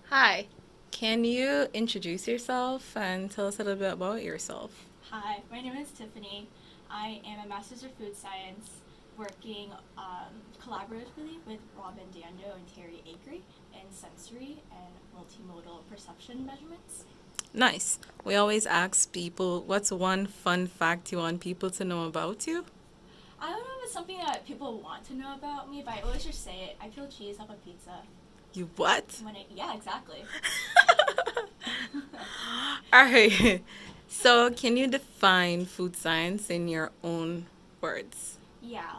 Hi, can you introduce yourself and tell us a little bit about yourself? Hi, my name is Tiffany. I am a Master's of Food Science working collaboratively with Robin Dando and Terry Akery in sensory and multimodal perception measurements. Nice. We always ask people, what's one fun fact you want people to know about you? I don't know if it's something that people want to know about me, but I always just say it. I peel cheese off a pizza. You what? Yeah, exactly. All right. So, can you define food science in your own words? Yeah.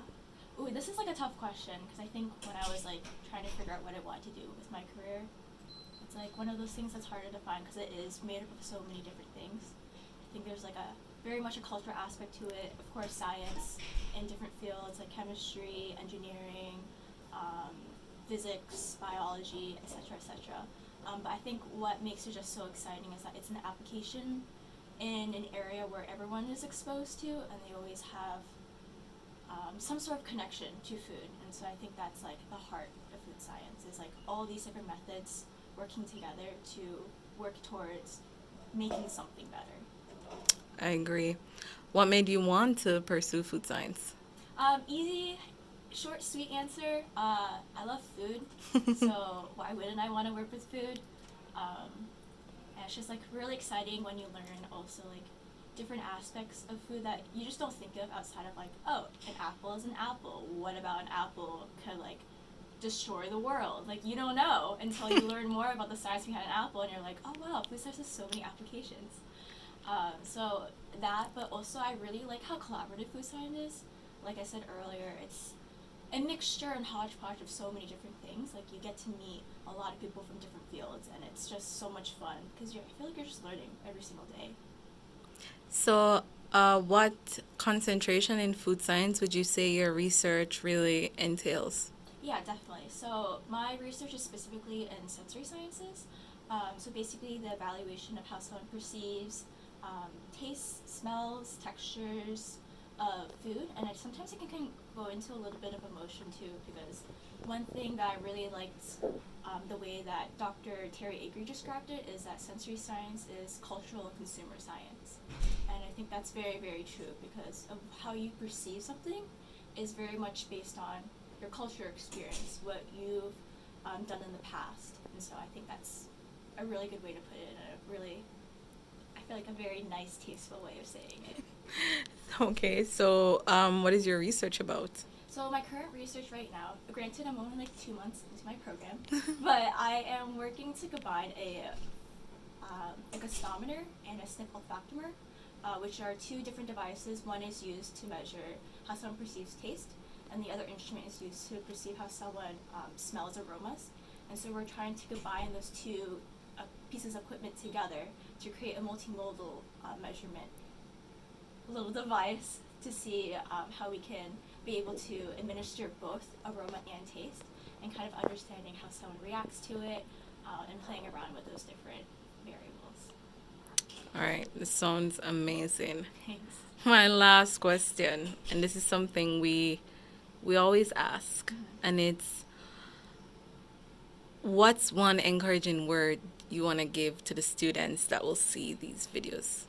Ooh, this is like a tough question because I think when I was like trying to figure out what I wanted to do with my career, it's like one of those things that's harder to find because it is made up of so many different things. I think there's like a very much a cultural aspect to it. Of course, science in different fields like chemistry, engineering, um, physics, biology, etc., etc. But I think what makes it just so exciting is that it's an application in an area where everyone is exposed to, and they always have some sort of connection to food. And so I think that's like the heart of food science is like all these different methods working together to work towards making something better. I agree. What made you want to pursue food science? Easy, short, sweet answer. I love food, so why wouldn't I want to work with food? Um, and it's just like really exciting when you learn also like different aspects of food that you just don't think of outside of like, oh, an apple is an apple. What about an apple could like destroy the world? Like you don't know until you learn more about the science behind an apple, and you're like, oh wow, food science has so many applications. So that, but also I really like how collaborative food science is. Like I said earlier, it's a mixture and hodgepodge of so many different things. Like you get to meet a lot of people from different fields, and it's just so much fun because I feel like you're just learning every single day. So, what concentration in food science would you say your research really entails? Yeah, definitely. So my research is specifically in sensory sciences. So basically, the evaluation of how someone perceives tastes, smells, textures of food, and sometimes it can go into a little bit of emotion too. Because one thing that I really liked, the way that Dr. Terry Akery described it, is that sensory science is cultural and consumer science, and I think that's very very true because of how you perceive something is very much based on your culture experience, what you've done in the past. And so I think that's a really good way to put it, and a really, I feel like a very nice, tasteful way of saying it. Okay, so what is your research about? So my current research right now, granted I'm only like 2 months into my program, but I am working to combine a gustometer and a sniff olfactometer, which are two different devices. One is used to measure how someone perceives taste, and the other instrument is used to perceive how someone smells aromas. And so we're trying to combine those two pieces of equipment together to create a multimodal measurement little device to see how we can be able to administer both aroma and taste, and kind of understanding how someone reacts to it, and playing around with those different variables. All right, this sounds amazing. Thanks. My last question, and this is something we always ask, Mm-hmm. and it's what's one encouraging word you want to give to the students that will see these videos?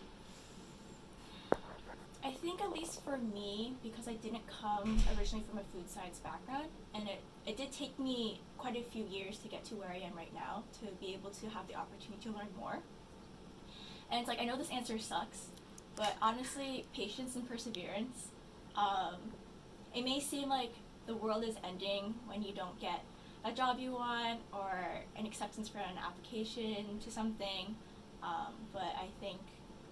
I think at least for me, because I didn't come originally from a food science background, and it did take me quite a few years to get to where I am right now to be able to have the opportunity to learn more. And it's like I know this answer sucks, but honestly, patience and perseverance. Um, it may seem like the world is ending when you don't get a job you want or an acceptance for an application to something, but I think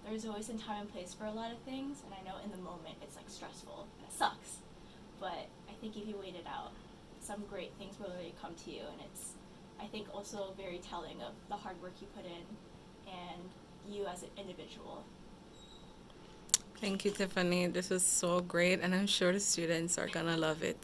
there's always a time and place for a lot of things, and I know in the moment it's like stressful and it sucks, but I think if you wait it out, some great things will really come to you, and it's I think also very telling of the hard work you put in and you as an individual. Thank you, Tiffany. This was so great, and I'm sure the students are gonna love it.